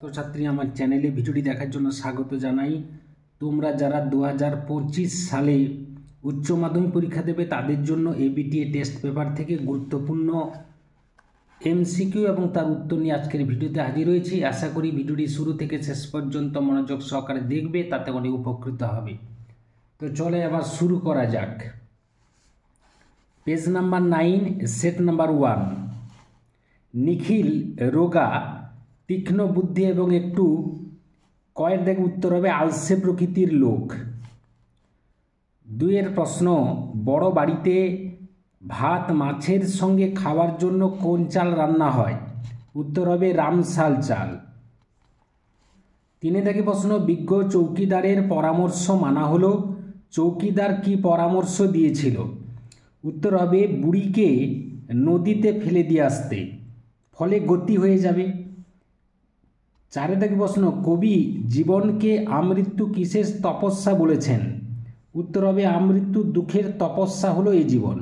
ছাত্রছাত্রী আমার চ্যানেলে ভিডিওটি দেখার জন্য স্বাগত জানাই। তোমরা যারা 2025 সালে উচ্চ মাধ্যমিক পরীক্ষা দেবে তাদের জন্য এবিটিএ টেস্ট পেপার থেকে গুরুত্বপূর্ণ এমসিকিউ এবং তার উত্তর নিয়ে আজকের ভিডিওতে হাজির হয়েছি। আশা করি ভিডিওটি শুরু থেকে শেষ পর্যন্ত মনোযোগ সহকারে দেখবে, তাতে অনেক উপকৃত হবে। তো চলে আবার শুরু করা যাক। Page number 9, set number 1। নিখিল রোগা, তীক্ষ্ণ বুদ্ধি এবং একটু কয়ের দেখে উত্তর হবে আলসে প্রকৃতির লোক। 2 প্রশ্ন, বড় বাড়িতে ভাত মাছের সঙ্গে খাওয়ার জন্য কোন চাল রান্না হয়? উত্তর হবে রামশাল চাল। 3 দেখে প্রশ্ন, বিজ্ঞ চৌকিদারের পরামর্শ মানা হলো। চৌকিদার কি পরামর্শ দিয়েছিল? উত্তর হবে বুড়িকে নদীতে ফেলে দিয়ে আসতে, ফলে গতি হয়ে যাবে। 4 দেখে প্রশ্ন, কবি জীবনকে আমৃত্যু কিসের তপস্যা বলেছেন? উত্তর হবে আমৃত্যু দুঃখের তপস্যা হলো এই জীবন।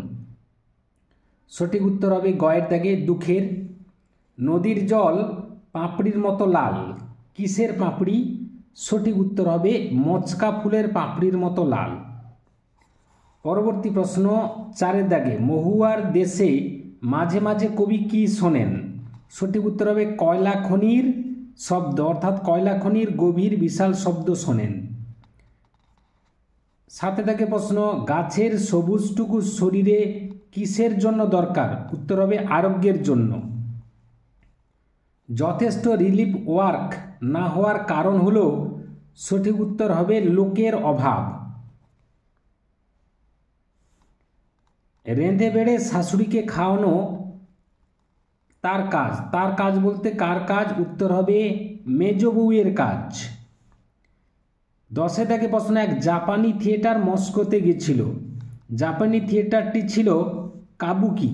সঠিক উত্তর হবে গয়ের দাগে দুঃখের। নদীর জল পাপড়ির মতো লাল, কিসের পাপড়ি? সঠিক উত্তর হবে মচকা ফুলের পাপড়ির মতো লাল। পরবর্তী প্রশ্ন 4 দাগে, মহুয়ার দেশে মাঝে মাঝে কবি কি শোনেন? সঠিক উত্তর হবে কয়লা খনির শব্দ, অর্থাৎ কয়লা খনির গভীর বিশাল শব্দ শোনেন। 7 দাগে প্রশ্ন, গাছের সবুজটুকু শরীরে কিসের জন্য দরকার? উত্তর হবে আরোগ্যের জন্য। যথেষ্ট রিলিফ ওয়ার্ক না হওয়ার কারণ হলো? সঠিক উত্তর হবে লোকের অভাব। রেঁধে বেড়ে শাশুড়িকে খাওয়ানো তার কাজ। তার কাজ বলতে কার কাজ? উত্তর হবে মেজ বউয়ের কাজ। 10 থেকে প্রশ্ন, এক জাপানি থিয়েটার মস্কোতে গেছিল। জাপানি থিয়েটারটি ছিল কাবুকি।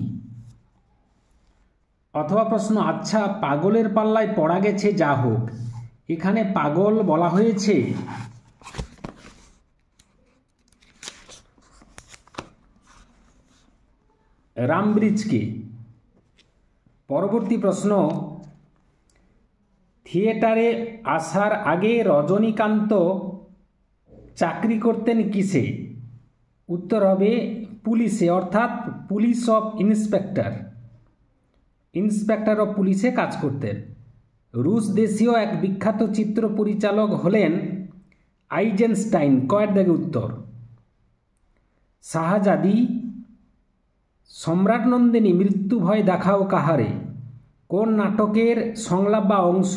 অথবা প্রশ্ন, আচ্ছা পাগলের পাল্লায় পড়া গেছে যা হোক, এখানে পাগল বলা হয়েছে রামব্রিজকে। পরবর্তী প্রশ্ন, থিয়েটারে আসার আগে রজনীকান্ত চাকরি করতেন কিসে? উত্তর হবে পুলিশে, অর্থাৎ police of inspector, inspector of পুলিশে কাজ করতেন। রুশ দেশীয় এক বিখ্যাত চিত্র পরিচালক হলেন আইজেনস্টাইন। কয়ের দাগে উত্তর? শাহজাদি, সম্রাট নন্দিনী, মৃত্যু ভয় দেখাও কাহারে কোন নাটকের সংলাপ বা অংশ?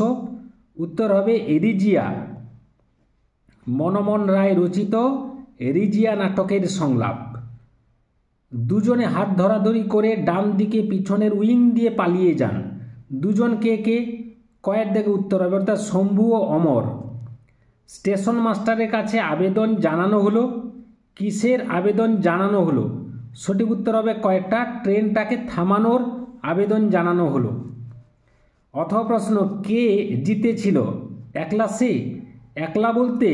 উত্তর হবে এরিজিয়া, মনমোহন রায় রচিত এরিজিয়া নাটকের সংলাপ। দুজনে হাত ধরাধরি করে ডান দিকে পিছনের উইং দিয়ে পালিয়ে যান। দুজন কে কে? কয়ের দিকে উত্তর হবে অর্থাৎ শম্ভু ও অমর। স্টেশন মাস্টারের কাছে আবেদন জানানো হলো। কিসের আবেদন জানানো হলো? সঠিক উত্তর হবে কয়েকটা ট্রেনটাকে থামানোর আবেদন জানানো হলো। অথবা প্রশ্ন, কে জিতেছিল? একলা সে? একলা বলতে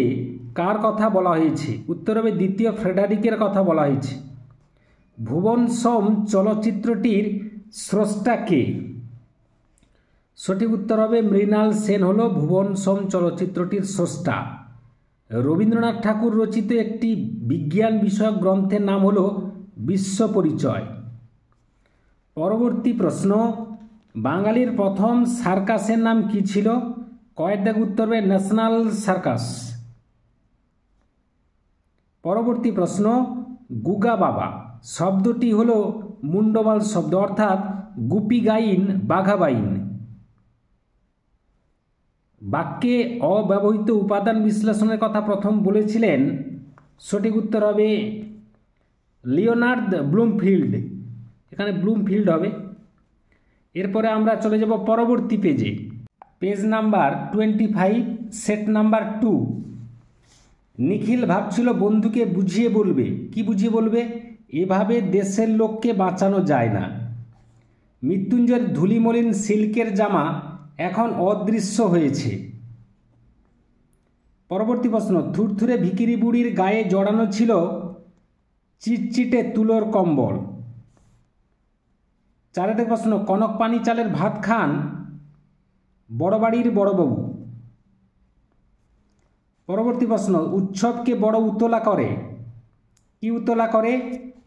কার কথা বলা হয়েছে? উত্তর হবে দ্বিতীয় ফ্রেডারিকের কথা বলা হয়েছে। ভুবন সোম চলচ্চিত্রটির স্রষ্টা কে? সঠিক উত্তর হবে মৃণাল সেন হলো ভুবন সোম চলচ্চিত্রটির স্রষ্টা। রবীন্দ্রনাথ ঠাকুর রচিত একটি বিজ্ঞান বিষয়ক গ্রন্থের নাম হলো বিশ্ব পরিচয়। পরবর্তী প্রশ্ন, বাঙালির প্রথম সার্কাসের নাম কি ছিল? কয়ের দাগে উত্তর হবে ন্যাশনাল সার্কাস। পরবর্তী প্রশ্ন, গুগা বাবা শব্দটি হলো মুন্ডমাল শব্দ, অর্থাৎ গুপি গাইন বাঘাবাইন। বাক্যে অব্যবহৃত উপাদান বিশ্লেষণের কথা প্রথম বলেছিলেন? সঠিক উত্তর হবে লিওনার্দ ব্লুমফিল্ড, এখানে ব্লুমফিল্ড হবে। এরপরে আমরা চলে যাব পরবর্তী পেজে, পেজ নাম্বার 25, সেট নাম্বার 2। নিখিল ভাবছিল বন্ধুকে বুঝিয়ে বলবে। কি বুঝিয়ে বলবে? এভাবে দেশের লোককে বাঁচানো যায় না। মৃত্যুঞ্জয়ের ধুলিমলিন সিল্কের জামা এখন অদৃশ্য হয়েছে। পরবর্তী প্রশ্ন, থুরথুরে ভিখিরি বুড়ির গায়ে জড়ানো ছিল চিটচিটে তুলোর কম্বল। 4 প্রশ্ন, কনক পানি চালের ভাত খান বড় বাড়ির বড়বাবু। পরবর্তী প্রশ্ন, উৎসবকে বড় উতলা করে। কি উতলা করে?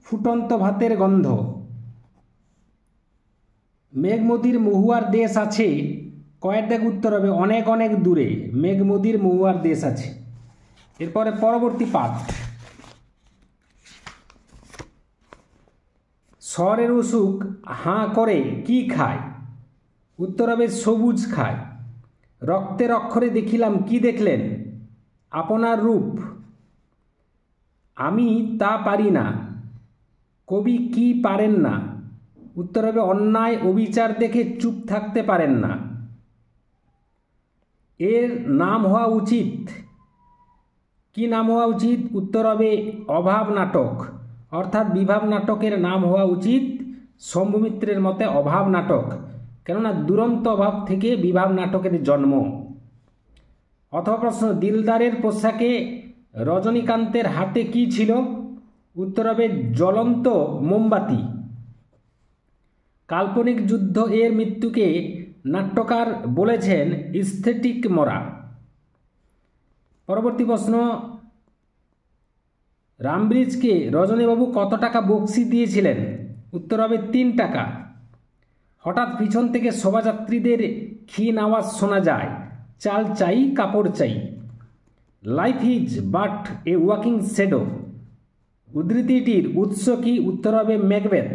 ফুটন্ত ভাতের গন্ধ। মেঘমদির মহুয়ার দেশ আছে, কয়ের দাগ উত্তর হবে অনেক অনেক দূরে। মেঘমদির মহুয়ার দেশ আছে। এরপরে পরবর্তী পাঠ, শহরের অসুখ হাঁ করে কি খায়? উত্তর হবে সবুজ খায়। রক্তের অক্ষরে দেখিলাম, কি দেখলেন? আপনার রূপ। আমি তা পারি না, কবি কি পারেন না? উত্তর হবে অন্যায় অবিচার দেখে চুপ থাকতে পারেন না। এর নাম হওয়া উচিত। কি নাম হওয়া উচিত? উত্তর হবে অভাব নাটক, অর্থাৎ বিভাব নাটকের নাম হওয়া উচিত শম্ভুমিত্রের মতে অভাব নাটক, কেননা দুরন্ত অভাব থেকে বিভাব নাটকের জন্ম। অথবা প্রশ্ন, দিলদারের পোশাকে রজনীকান্তের হাতে কি ছিল? উত্তর হবে জ্বলন্ত মোমবাতি। কাল্পনিক যুদ্ধ এর মৃত্যুকে নাট্যকার বলেছেন স্থেটিক মরা। পরবর্তী প্রশ্ন, রামব্রিজকে রজনীবাবু কত টাকা বকশি দিয়েছিলেন? উত্তর হবে 3 টাকা। হঠাৎ পিছন থেকে শোভাযাত্রীদের ক্ষীণ আওয়াজ শোনা যায়, চাল চাই কাপড় চাই। Life is but a walking shadow. উদ্ধৃতিটির উৎস কি? উত্তর হবে ম্যাকবেথ।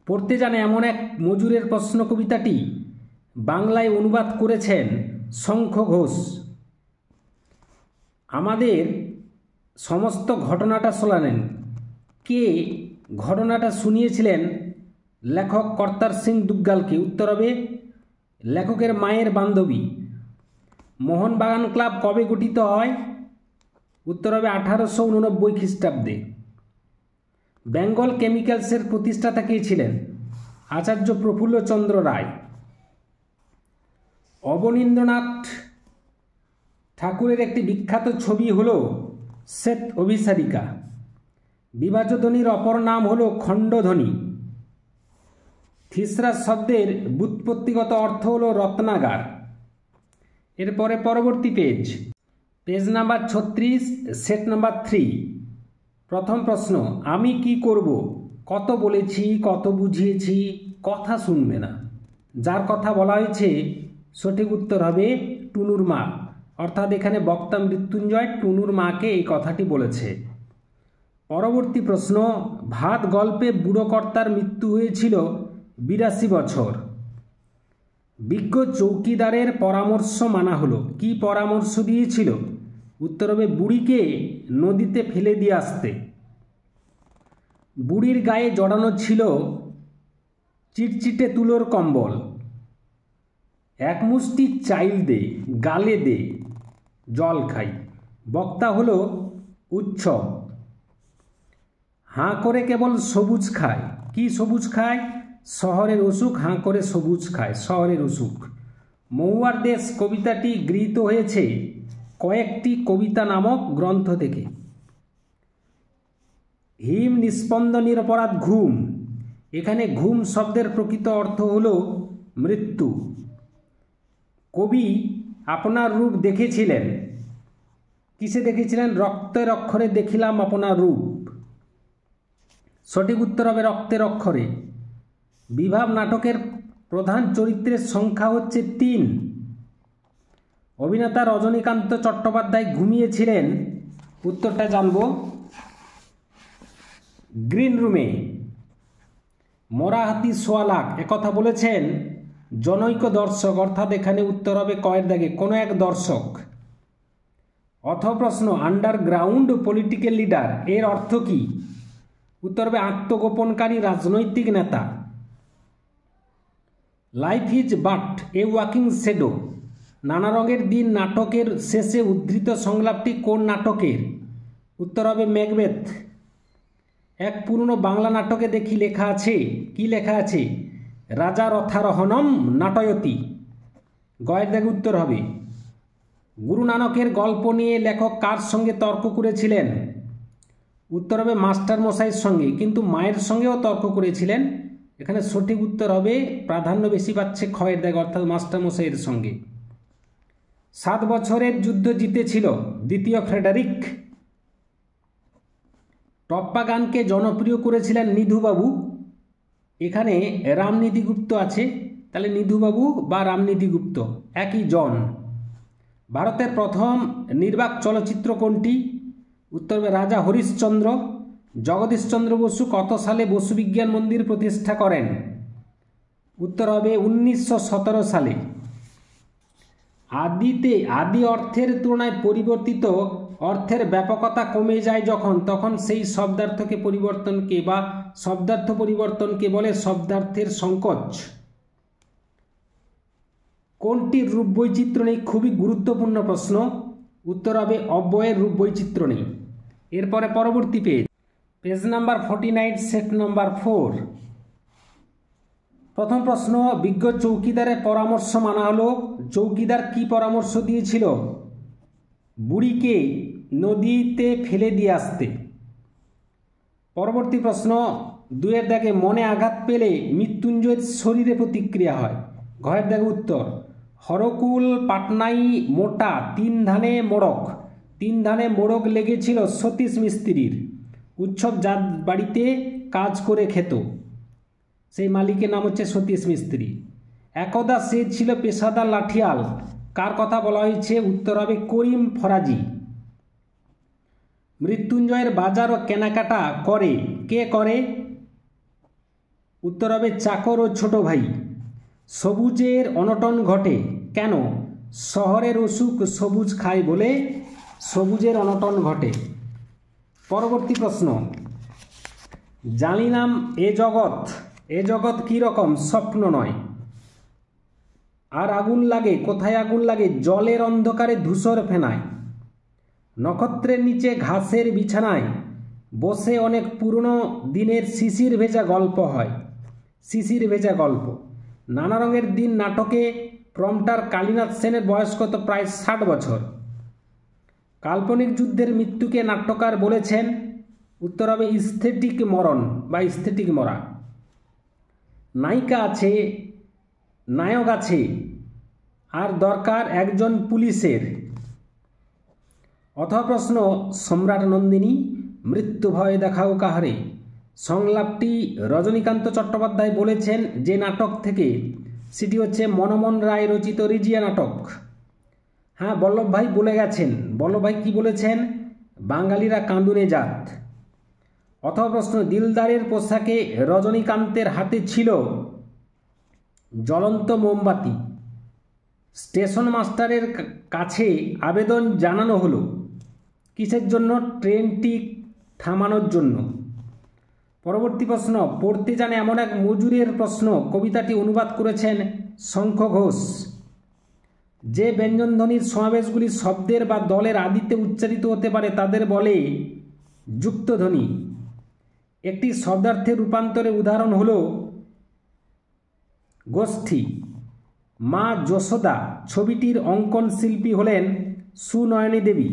পড়তে জানে এমন এক মজুরের প্রশ্ন কবিতাটি বাংলায় অনুবাদ করেছেন শঙ্খ ঘোষ। আমাদের সমস্ত ঘটনাটা শোনালেন। কে ঘটনাটা শুনিয়েছিলেন? লেখক কর্তার সিং দুগ্গালকে। উত্তর হবে লেখকের মায়ের বান্ধবী। মোহনবাগান ক্লাব কবে গঠিত হয়? উত্তর হবে 1889 খ্রিস্টাব্দে। বেঙ্গল কেমিক্যালসের প্রতিষ্ঠাতা কে ছিলেন? আচার্য প্রফুল্লচন্দ্র রায়। অবনীন্দ্রনাথ ঠাকুরের একটি বিখ্যাত ছবি হল শ্বেত অভিসারিকা। বিভাজ্যধ্বনির অপর নাম হল খণ্ডধ্বনি। থিসরাস শব্দের ব্যুৎপত্তিগত অর্থ হল রত্নাগার। এরপরে পরবর্তী page, page number 36, set number 3। প্রথম প্রশ্ন, আমি কি করব? কত বলেছি, কত বুঝিয়েছি, কথা শুনবে না। যার কথা বলা হয়েছে সঠিক উত্তর হবে টুনুর মা, অর্থাৎ এখানে বক্তা মৃত্যুঞ্জয় টুনুর মাকে এই কথাটি বলেছে। পরবর্তী প্রশ্ন, ভাত গল্পে বুড়ো কর্তার মৃত্যু হয়েছিল 82 বছর। বিজ্ঞ চৌকিদারের পরামর্শ মানা হলো। কি পরামর্শ দিয়েছিল? উত্তর হবে বুড়িকে নদীতে ফেলে দিয়ে আসতে। বুড়ির গায়ে জড়ানো ছিল চিটচিটে তুলোর কম্বল। এক মুষ্টি চাইল দে, গালে দে, জল খাই। বক্তা হলো উৎসব। হাঁ করে কেবল সবুজ খায়। কি সবুজ খায়? শহরের অসুখ হাঁ করে সবুজ খায়, শহরের অসুখ। মহুয়ার দেশ কবিতাটি গৃহীত হয়েছে কয়েকটি কবিতা নামক গ্রন্থ থেকে। হিম নিস্পন্দন নিরপরাধ ঘুম। এখানে ঘুম শব্দের প্রকৃত অর্থ হল মৃত্যু। কবি আপনার রূপ দেখেছিলেন। কিসে দেখেছিলেন? রক্তের অক্ষরে দেখিলাম আপনার রূপ। সঠিক উত্তর হবে রক্তের অক্ষরে। বিভাব নাটকের প্রধান চরিত্রের সংখ্যা হচ্ছে 3। অভিনেতা রজনীকান্ত চট্টোপাধ্যায় ঘুমিয়েছিলেন, উত্তরটা জানব, গ্রিন রুমে। মরা হাতি সোয়া লাখ একথা বলেছেন জনৈক দর্শক, অর্থাৎ এখানে উত্তর হবে কয়ের দাগে কোনো এক দর্শক। অথবা প্রশ্ন, আন্ডারগ্রাউন্ড পলিটিক্যাল লিডার এর অর্থ কি? উত্তর হবে আত্মগোপনকারী রাজনৈতিক নেতা। Life is but a walking shadow. নানা রঙের দিন নাটকের শেষে উদ্ধৃত সংলাপটি কোন নাটকের? উত্তর হবে ম্যাকবেথ। এক পুরনো বাংলা নাটকে দেখি লেখা আছে, কি লেখা আছে? রাজা রথারোহণম নাটয়তি। গয়ের দাগে উত্তর হবে। গুরু নানকের গল্প নিয়ে লেখক কার সঙ্গে তর্ক করেছিলেন? উত্তর হবে মাস্টার মশাইয়ের সঙ্গে, কিন্তু মায়ের সঙ্গেও তর্ক করেছিলেন। এখানে সঠিক উত্তর হবে, প্রাধান্য বেশি পাচ্ছে ক্ষয়ের দাগে, অর্থাৎ মাস্টার মশাইয়ের সঙ্গে। 7 বছরের যুদ্ধ জিতেছিল দ্বিতীয় ফ্রেডারিক। টপ্পা গানকে জনপ্রিয় করেছিলেন নিধুবাবু। এখানে রামনিধি গুপ্ত আছে, তাহলে নিধুবাবু বা রামনিধি গুপ্ত একই জন। ভারতের প্রথম নির্বাক চলচ্চিত্র কোনটি? উত্তর হবে রাজা হরিশ্চন্দ্র। জগদীশচন্দ্র বসু কত সালে বসু বিজ্ঞান মন্দির প্রতিষ্ঠা করেন? উত্তর হবে 1917 সালে। আদি অর্থের তুলনায় পরিবর্তিত অর্থের ব্যাপকতা কমে যায় তখন সেই শব্দার্থকে পরিবর্তনকে বা শব্দার্থ পরিবর্তনকে বলে শব্দার্থের সংকোচ। কোনটির রূপ বৈচিত্র্য নেই? খুবই গুরুত্বপূর্ণ প্রশ্ন। উত্তর হবে অব্যয়ের রূপ বৈচিত্র্য নেই। এরপরে পরবর্তী পেজ নাম্বার 49, সেট নাম্বার 4। প্রথম প্রশ্ন, বিজ্ঞ চৌকিদারের পরামর্শ মানা হলো। চৌকিদার কি পরামর্শ দিয়েছিল? বুড়িকে নদীতে ফেলে দিয়ে আসতে। পরবর্তী প্রশ্ন, 2-এর দাগে মনে আঘাত পেলে মৃত্যুঞ্জয়ের শরীরে প্রতিক্রিয়া হয়। ঘয়ের দাগে উত্তর হরকুল পাটনাই মোটা 3 ধানে মোড়ক। 3 ধানে মোড়ক লেগেছিল সতীশ মিস্ত্রির। উৎসব যার বাড়িতে কাজ করে খেত সেই মালিকের নাম হচ্ছে সতীশ মিস্ত্রি। একদা সে ছিল পেশাদার লাঠিয়াল। কার কথা বলা হয়েছে? উত্তর হবে করিম ফরাজি। মৃত্যুঞ্জয়ের বাজার ও কেনাকাটা করে কে করে? উত্তর হবে চাকর ও ছোট ভাই। সবুজের অনটন ঘটে কেন? শহরের অসুখ সবুজ খায় বলে সবুজের অনটন ঘটে। পরবর্তী প্রশ্ন, জানিলাম এ জগৎ কি রকম? স্বপ্ন নয়। আর আগুন লাগে কোথায়? আগুন লাগে জলের অন্ধকারে ধূসর ফেনায়। নক্ষত্রের নিচে ঘাসের বিছানায় বসে অনেক পুরনো দিনের শিশির ভেজা গল্প হয়। শিশির ভেজা গল্প। নানা রঙের দিন নাটকে প্রম্পটার কালীনাথ সেনের বয়স কত? প্রায় 60 বছর। কাল্পনিক যুদ্ধের মৃত্যুকে নাট্যকার বলেছেন। উত্তর হবে স্থেটিক মরণ বা স্থেটিক মরা। নায়িকা আছে, নায়ক আছে, আর দরকার একজন পুলিশের। অথবা প্রশ্ন, সম্রাট নন্দিনী মৃত্যু ভয় দেখাও কাহারে সংলাপটি রজনীকান্ত চট্টোপাধ্যায় বলেছেন যে নাটক থেকে? সেটি হচ্ছে মনমোহন রায় রচিত রিজিয়া নাটক। হ্যাঁ, বল্লভ ভাই বলে গেছেন। বল্লভ ভাই কি বলেছেন? বাঙালিরা কাঁদুনে জাত। অথবা প্রশ্ন, দিলদারের পোশাকে রজনীকান্তের হাতে ছিল জ্বলন্ত মোমবাতি। স্টেশন মাস্টারের কাছে আবেদন জানানো হলো কিসের জন্য? ট্রেনটি থামানোর জন্য। পরবর্তী প্রশ্ন, পড়তে জানে এমন এক মজুরের প্রশ্ন। কবিতাটি অনুবাদ করেছেন শঙ্খ ঘোষ। যে ব্যঞ্জনধ্বনির সমাবেশগুলি শব্দের বা দলের আদিতে উচ্চারিত হতে পারে তাদের বলে যুক্তধ্বনি। একটি শব্দার্থের রূপান্তরের উদাহরণ হল গোষ্ঠী। মা যশোদা ছবিটির অঙ্কন শিল্পী হলেন সুনয়নী দেবী।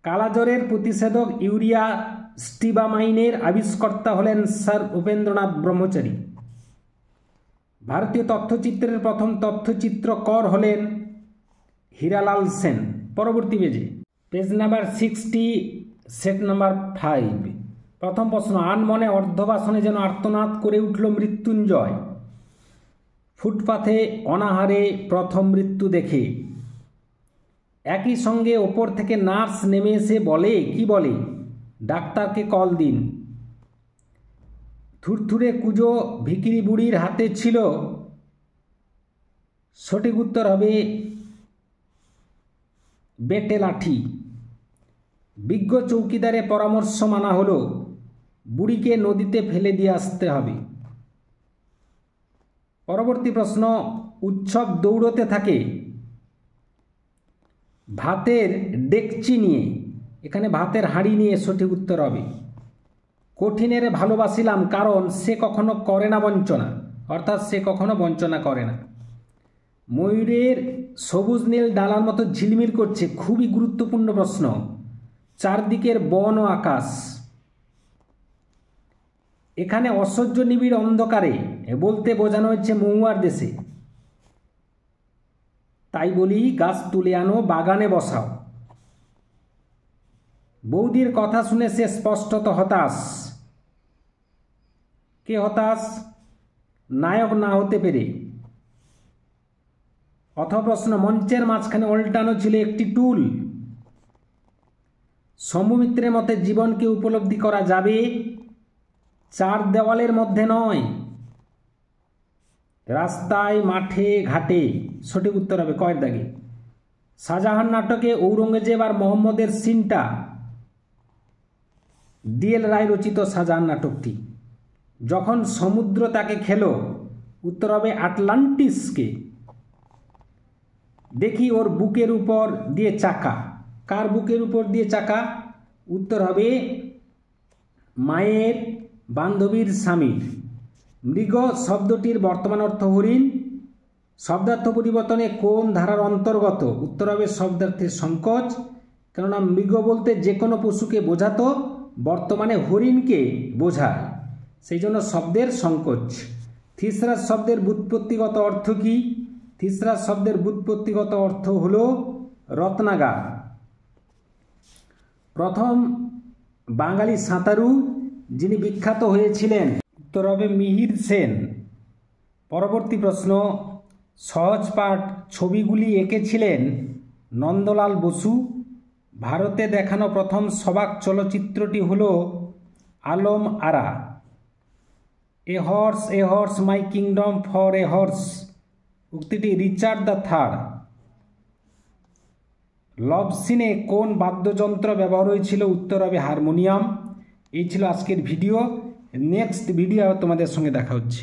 কালাজ্বরের প্রতিষেধক ইউরিয়া স্টিবামাইনের আবিষ্কর্তা হলেন স্যার উপেন্দ্রনাথ ব্রহ্মচারী। ভারতীয় তথ্যচিত্রের প্রথম তথ্যচিত্রকর হলেন হীরালাল সেন। পরবর্তী পেজ নাম্বার 60, সেট নাম্বার 5। প্রথম প্রশ্ন, আনমনে অর্ধবাসনে যেন আর্তনাদ করে উঠল মৃত্যুঞ্জয় ফুটপাথে অনাহারে প্রথম মৃত্যু দেখে। একই সঙ্গে ওপর থেকে নার্স নেমে এসে বলে, কি বলে? ডাক্তারকে কল দিন। থুরথুরে কুঁজো ভিখিরি বুড়ির হাতে ছিল। সঠিক উত্তর হবে বেটে লাঠি। বিজ্ঞ চৌকিদারের পরামর্শ মানা হলো বুড়িকে নদীতে ফেলে দিয়ে আসতে হবে। পরবর্তী প্রশ্ন, উৎসব দৌড়তে থাকে ভাতের ডেকচি নিয়ে। এখানে ভাতের হাঁড়ি নিয়ে। সঠিক উত্তর হবে কঠিনের ভালোবাসিলাম কারণ সে কখনো করে না বঞ্চনা, অর্থাৎ সে কখনো বঞ্চনা করে না। ময়ূরের সবুজ নীল ডালার মতো ঝিলমিল করছে। খুবই গুরুত্বপূর্ণ প্রশ্ন। চারদিকের বন ও আকাশ। এখানে অসহ্য নিবিড় অন্ধকারে বলতে বোঝানো হচ্ছে মহুয়ার দেশে। তাই বলি গাছ তুলে আনো বাগানে বসাও। বৌদির কথা শুনে সে স্পষ্টত হতাশ। কে হতাশ? নায়ক না হতে পেরে। অথপ্রশ্ন, মঞ্চের মাঝখানে উল্টানো ছিল একটি টুল। শম্ভু মিত্রের মতে জীবনকে উপলব্ধি করা যাবে চার দেওয়ালের মধ্যে নয়, রাস্তায়, মাঠে, ঘাটে। সঠিক উত্তর হবে কয়ের দাগে। শাহজাহান নাটকে ঔরঙ্গজেব আর মোহাম্মদের সিনটা ডিএল রায় রচিত শাহজাহান নাটকটি। যখন সমুদ্র তাকে খেলো, উত্তর হবে আটলান্টিসকে। দেখি ওর বুকের উপর দিয়ে চাকা। কার বুকের উপর দিয়ে চাকা? উত্তর হবে মায়ের বান্ধবীর স্বামীর। মৃগ শব্দটির বর্তমান অর্থ হরিণ। শব্দার্থ পরিবর্তনে কোন ধারার অন্তর্গত? উত্তর হবে শব্দার্থের সংকোচ। কেননা মৃগ বলতে যে কোনো পশুকে বোঝাতো, বর্তমানে হরিণকে বোঝায়, সেই জন্য শব্দের সংকোচ। থিসরাস শব্দের ব্যুৎপত্তিগত অর্থ কি? থিসরাস শব্দের ব্যুৎপত্তিগত অর্থ হল রত্নাগার। প্রথম বাঙালি সাঁতারু যিনি বিখ্যাত হয়েছিলেন, উত্তর হবে মিহির সেন। পরবর্তী প্রশ্ন, সহজ পাঠ ছবিগুলি এঁকেছিলেন নন্দলাল বসু। ভারতে দেখানো প্রথম সবাক চলচ্চিত্রটি হল Alam Ara. A horse my kingdom for a horse উক্তিটি রিচার্ড দ্য থার্ড। লভ সিনে কোন বাদ্যযন্ত্র ব্যবহার হয়েছিল? উত্তর হবে হারমোনিয়াম। এই ছিল আজকের ভিডিও। নেক্সট ভিডিও তোমাদের সঙ্গে দেখা হচ্ছে।